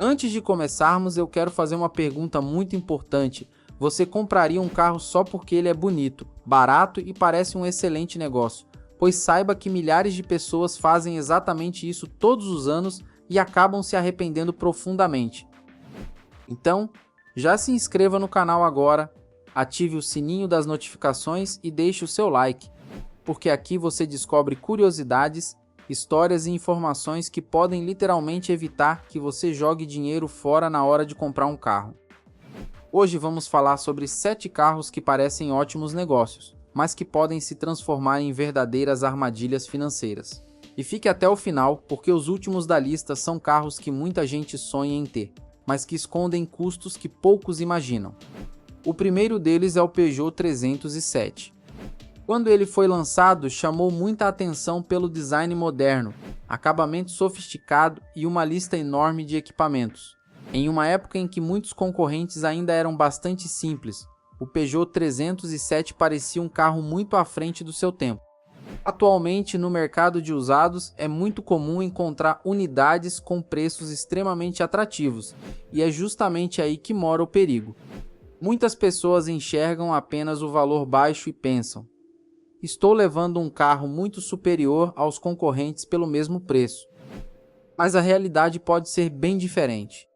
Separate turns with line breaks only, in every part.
Antes de começarmos, eu quero fazer uma pergunta muito importante. Você compraria um carro só porque ele é bonito, barato e parece um excelente negócio? Pois saiba que milhares de pessoas fazem exatamente isso todos os anos e acabam se arrependendo profundamente. Então, já se inscreva no canal agora, ative o sininho das notificações e deixe o seu like, porque aqui você descobre curiosidades, histórias e informações que podem literalmente evitar que você jogue dinheiro fora na hora de comprar um carro. Hoje vamos falar sobre 7 carros que parecem ótimos negócios, mas que podem se transformar em verdadeiras armadilhas financeiras. E fique até o final, porque os últimos da lista são carros que muita gente sonha em ter, mas que escondem custos que poucos imaginam. O primeiro deles é o Peugeot 307. Quando ele foi lançado, chamou muita atenção pelo design moderno, acabamento sofisticado e uma lista enorme de equipamentos. Em uma época em que muitos concorrentes ainda eram bastante simples, o Peugeot 307 parecia um carro muito à frente do seu tempo. Atualmente, no mercado de usados, é muito comum encontrar unidades com preços extremamente atrativos, e é justamente aí que mora o perigo. Muitas pessoas enxergam apenas o valor baixo e pensam: estou levando um carro muito superior aos concorrentes pelo mesmo preço. Mas a realidade pode ser bem diferente.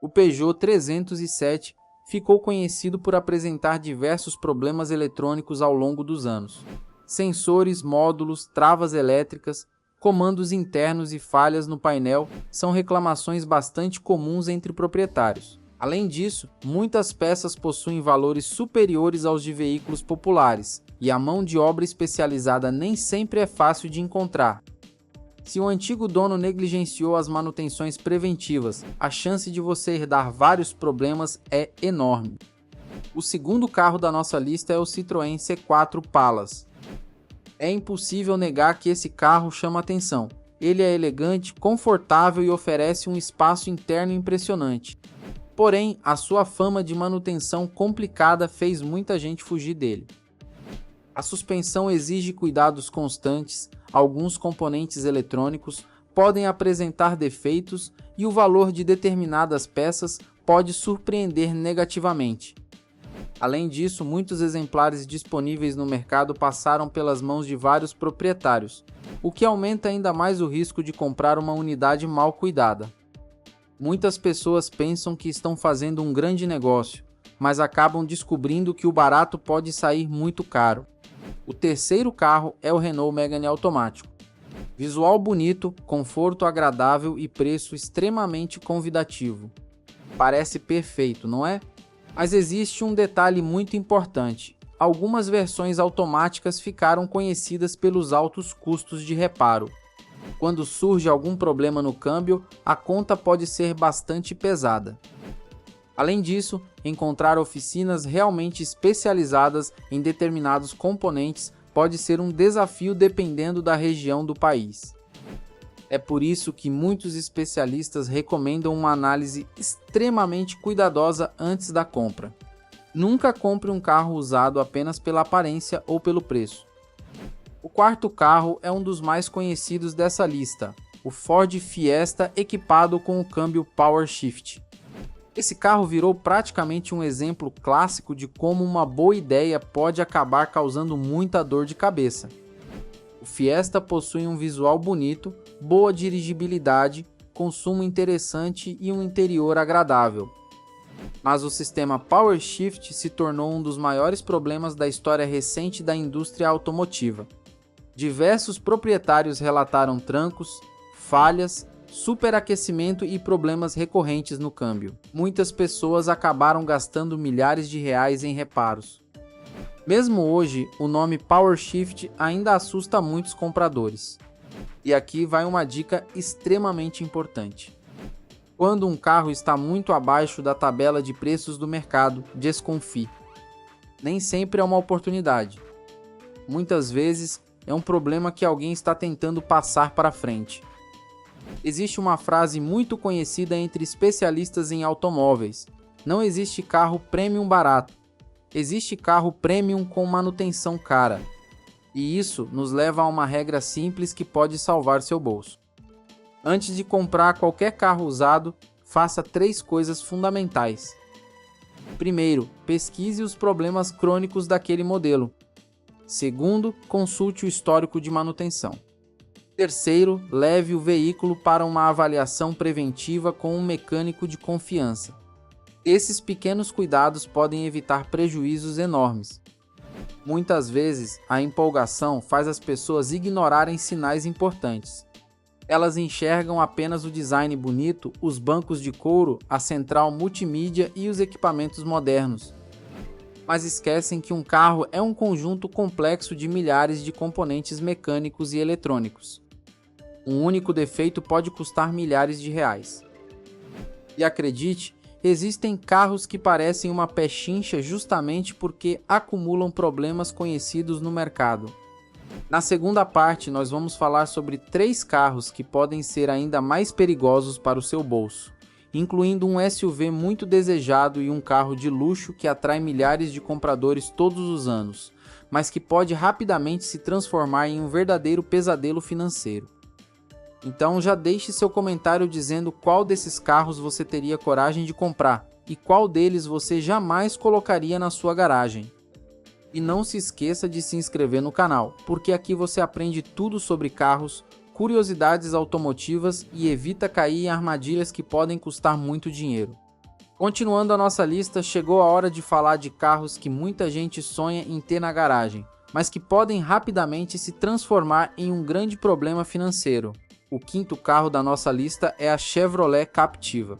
O Peugeot 307 ficou conhecido por apresentar diversos problemas eletrônicos ao longo dos anos. Sensores, módulos, travas elétricas, comandos internos e falhas no painel são reclamações bastante comuns entre proprietários. Além disso, muitas peças possuem valores superiores aos de veículos populares, e a mão de obra especializada nem sempre é fácil de encontrar. Se o antigo dono negligenciou as manutenções preventivas, a chance de você herdar vários problemas é enorme. O segundo carro da nossa lista é o Citroën C4 Palace. É impossível negar que esse carro chama atenção. Ele é elegante, confortável e oferece um espaço interno impressionante. Porém, a sua fama de manutenção complicada fez muita gente fugir dele. A suspensão exige cuidados constantes, alguns componentes eletrônicos podem apresentar defeitos e o valor de determinadas peças pode surpreender negativamente. Além disso, muitos exemplares disponíveis no mercado passaram pelas mãos de vários proprietários, o que aumenta ainda mais o risco de comprar uma unidade mal cuidada. Muitas pessoas pensam que estão fazendo um grande negócio, mas acabam descobrindo que o barato pode sair muito caro. O terceiro carro é o Renault Megane automático. Visual bonito, conforto agradável e preço extremamente convidativo. Parece perfeito, não é? Mas existe um detalhe muito importante. Algumas versões automáticas ficaram conhecidas pelos altos custos de reparo. Quando surge algum problema no câmbio, a conta pode ser bastante pesada. Além disso, encontrar oficinas realmente especializadas em determinados componentes pode ser um desafio dependendo da região do país. É por isso que muitos especialistas recomendam uma análise extremamente cuidadosa antes da compra. Nunca compre um carro usado apenas pela aparência ou pelo preço. O quarto carro é um dos mais conhecidos dessa lista, o Ford Fiesta equipado com o câmbio Power Shift. Esse carro virou praticamente um exemplo clássico de como uma boa ideia pode acabar causando muita dor de cabeça. O Fiesta possui um visual bonito, boa dirigibilidade, consumo interessante e um interior agradável. Mas o sistema Power Shift se tornou um dos maiores problemas da história recente da indústria automotiva. Diversos proprietários relataram trancos, falhas, superaquecimento e problemas recorrentes no câmbio. Muitas pessoas acabaram gastando milhares de reais em reparos. Mesmo hoje, o nome Power Shift ainda assusta muitos compradores. E aqui vai uma dica extremamente importante. Quando um carro está muito abaixo da tabela de preços do mercado, desconfie. Nem sempre é uma oportunidade. Muitas vezes é um problema que alguém está tentando passar para frente. Existe uma frase muito conhecida entre especialistas em automóveis: não existe carro premium barato, existe carro premium com manutenção cara. E isso nos leva a uma regra simples que pode salvar seu bolso. Antes de comprar qualquer carro usado, faça 3 coisas fundamentais. Primeiro, pesquise os problemas crônicos daquele modelo. Segundo, consulte o histórico de manutenção. Terceiro, leve o veículo para uma avaliação preventiva com um mecânico de confiança. Esses pequenos cuidados podem evitar prejuízos enormes. Muitas vezes, a empolgação faz as pessoas ignorarem sinais importantes. Elas enxergam apenas o design bonito, os bancos de couro, a central multimídia e os equipamentos modernos. Mas esquecem que um carro é um conjunto complexo de milhares de componentes mecânicos e eletrônicos. Um único defeito pode custar milhares de reais. E acredite, existem carros que parecem uma pechincha justamente porque acumulam problemas conhecidos no mercado. Na segunda parte, nós vamos falar sobre 3 carros que podem ser ainda mais perigosos para o seu bolso, incluindo um SUV muito desejado e um carro de luxo que atrai milhares de compradores todos os anos, mas que pode rapidamente se transformar em um verdadeiro pesadelo financeiro. Então já deixe seu comentário dizendo qual desses carros você teria coragem de comprar e qual deles você jamais colocaria na sua garagem. E não se esqueça de se inscrever no canal, porque aqui você aprende tudo sobre carros, curiosidades automotivas e evita cair em armadilhas que podem custar muito dinheiro. Continuando a nossa lista, chegou a hora de falar de carros que muita gente sonha em ter na garagem, mas que podem rapidamente se transformar em um grande problema financeiro. O quinto carro da nossa lista é a Chevrolet Captiva.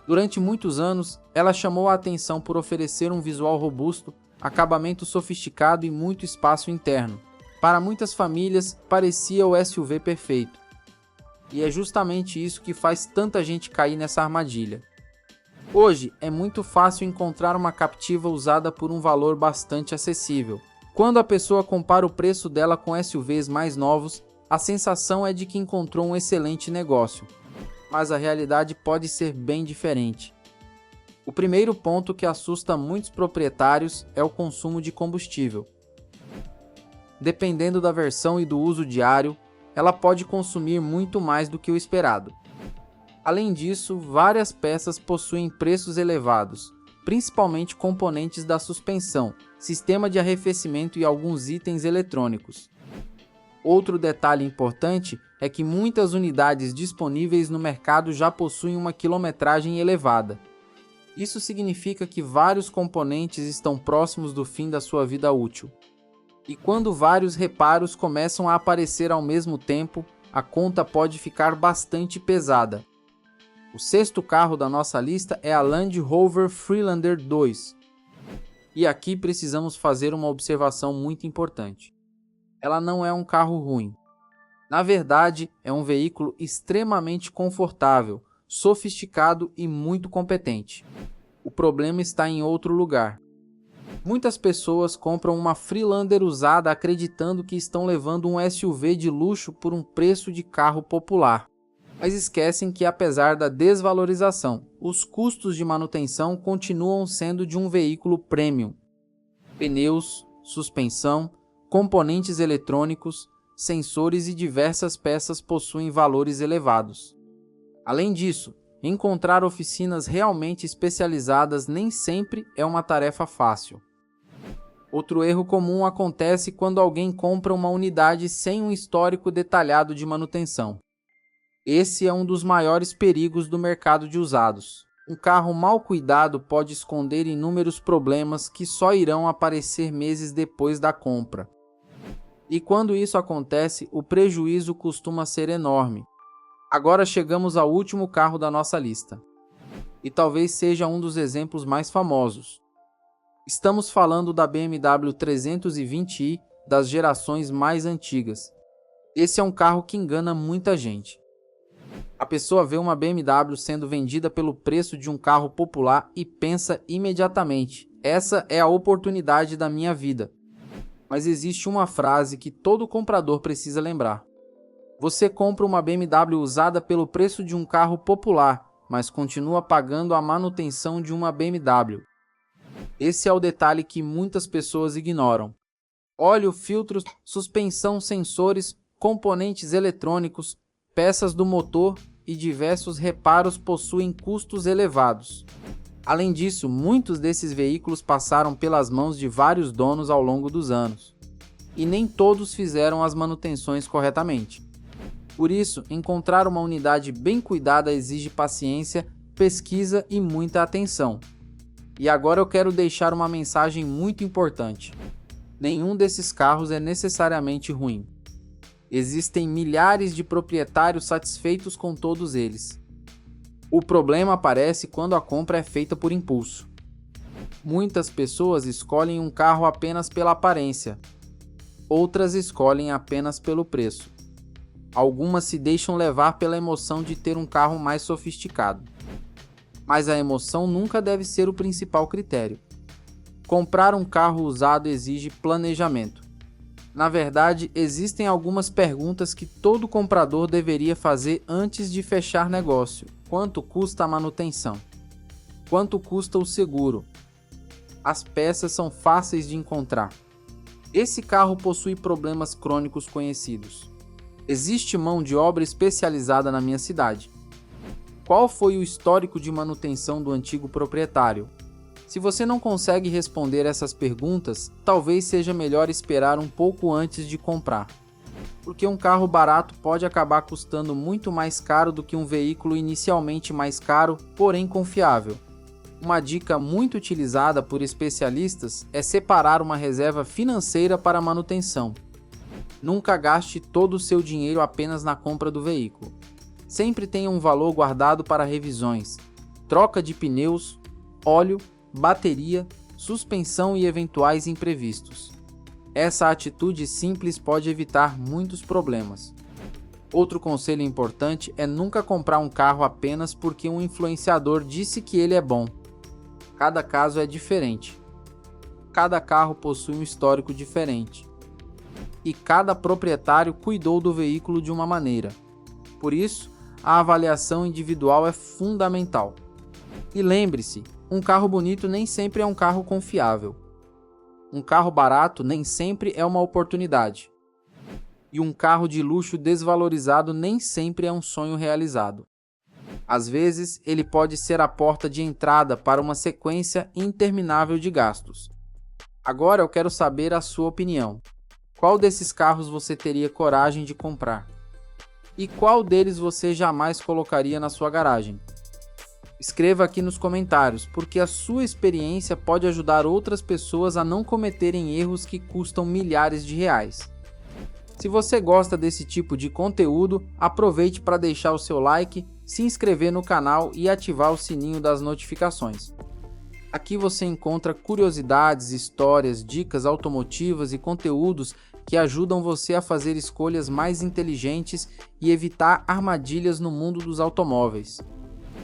Durante muitos anos, ela chamou a atenção por oferecer um visual robusto, acabamento sofisticado e muito espaço interno. Para muitas famílias, parecia o SUV perfeito. E é justamente isso que faz tanta gente cair nessa armadilha. Hoje, é muito fácil encontrar uma Captiva usada por um valor bastante acessível. Quando a pessoa compara o preço dela com SUVs mais novos, a sensação é de que encontrou um excelente negócio. Mas a realidade pode ser bem diferente. O primeiro ponto que assusta muitos proprietários é o consumo de combustível. Dependendo da versão e do uso diário, ela pode consumir muito mais do que o esperado. Além disso, várias peças possuem preços elevados, principalmente componentes da suspensão, sistema de arrefecimento e alguns itens eletrônicos. Outro detalhe importante é que muitas unidades disponíveis no mercado já possuem uma quilometragem elevada. Isso significa que vários componentes estão próximos do fim da sua vida útil. E quando vários reparos começam a aparecer ao mesmo tempo, a conta pode ficar bastante pesada. O sexto carro da nossa lista é a Land Rover Freelander 2. E aqui precisamos fazer uma observação muito importante. Ela não é um carro ruim. Na verdade, é um veículo extremamente confortável, sofisticado e muito competente. O problema está em outro lugar. Muitas pessoas compram uma Freelander usada acreditando que estão levando um SUV de luxo por um preço de carro popular. Mas esquecem que, apesar da desvalorização, os custos de manutenção continuam sendo de um veículo premium. Pneus, suspensão, componentes eletrônicos, sensores e diversas peças possuem valores elevados. Além disso, encontrar oficinas realmente especializadas nem sempre é uma tarefa fácil. Outro erro comum acontece quando alguém compra uma unidade sem um histórico detalhado de manutenção. Esse é um dos maiores perigos do mercado de usados. Um carro mal cuidado pode esconder inúmeros problemas que só irão aparecer meses depois da compra. E quando isso acontece, o prejuízo costuma ser enorme. Agora chegamos ao último carro da nossa lista. E talvez seja um dos exemplos mais famosos. Estamos falando da BMW 320i das gerações mais antigas. Esse é um carro que engana muita gente. A pessoa vê uma BMW sendo vendida pelo preço de um carro popular e pensa imediatamente: essa é a oportunidade da minha vida. Mas existe uma frase que todo comprador precisa lembrar. Você compra uma BMW usada pelo preço de um carro popular, mas continua pagando a manutenção de uma BMW. Esse é o detalhe que muitas pessoas ignoram. Óleo, filtros, suspensão, sensores, componentes eletrônicos, peças do motor e diversos reparos possuem custos elevados. Além disso, muitos desses veículos passaram pelas mãos de vários donos ao longo dos anos, e nem todos fizeram as manutenções corretamente. Por isso, encontrar uma unidade bem cuidada exige paciência, pesquisa e muita atenção. E agora eu quero deixar uma mensagem muito importante. Nenhum desses carros é necessariamente ruim. Existem milhares de proprietários satisfeitos com todos eles. O problema aparece quando a compra é feita por impulso. Muitas pessoas escolhem um carro apenas pela aparência. Outras escolhem apenas pelo preço. Algumas se deixam levar pela emoção de ter um carro mais sofisticado. Mas a emoção nunca deve ser o principal critério. Comprar um carro usado exige planejamento. Na verdade, existem algumas perguntas que todo comprador deveria fazer antes de fechar negócio. Quanto custa a manutenção? Quanto custa o seguro? As peças são fáceis de encontrar. Esse carro possui problemas crônicos conhecidos. Existe mão de obra especializada na minha cidade. Qual foi o histórico de manutenção do antigo proprietário? Se você não consegue responder essas perguntas, talvez seja melhor esperar um pouco antes de comprar. Porque um carro barato pode acabar custando muito mais caro do que um veículo inicialmente mais caro, porém confiável. Uma dica muito utilizada por especialistas é separar uma reserva financeira para manutenção. Nunca gaste todo o seu dinheiro apenas na compra do veículo. Sempre tenha um valor guardado para revisões, troca de pneus, óleo, bateria, suspensão e eventuais imprevistos. Essa atitude simples pode evitar muitos problemas. Outro conselho importante é nunca comprar um carro apenas porque um influenciador disse que ele é bom. Cada caso é diferente. Cada carro possui um histórico diferente. E cada proprietário cuidou do veículo de uma maneira. Por isso, a avaliação individual é fundamental. E lembre-se, um carro bonito nem sempre é um carro confiável. Um carro barato nem sempre é uma oportunidade. E um carro de luxo desvalorizado nem sempre é um sonho realizado. Às vezes, ele pode ser a porta de entrada para uma sequência interminável de gastos. Agora eu quero saber a sua opinião. Qual desses carros você teria coragem de comprar? E qual deles você jamais colocaria na sua garagem? Escreva aqui nos comentários, porque a sua experiência pode ajudar outras pessoas a não cometerem erros que custam milhares de reais. Se você gosta desse tipo de conteúdo, aproveite para deixar o seu like, se inscrever no canal e ativar o sininho das notificações. Aqui você encontra curiosidades, histórias, dicas automotivas e conteúdos que ajudam você a fazer escolhas mais inteligentes e evitar armadilhas no mundo dos automóveis.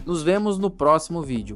Nos vemos no próximo vídeo.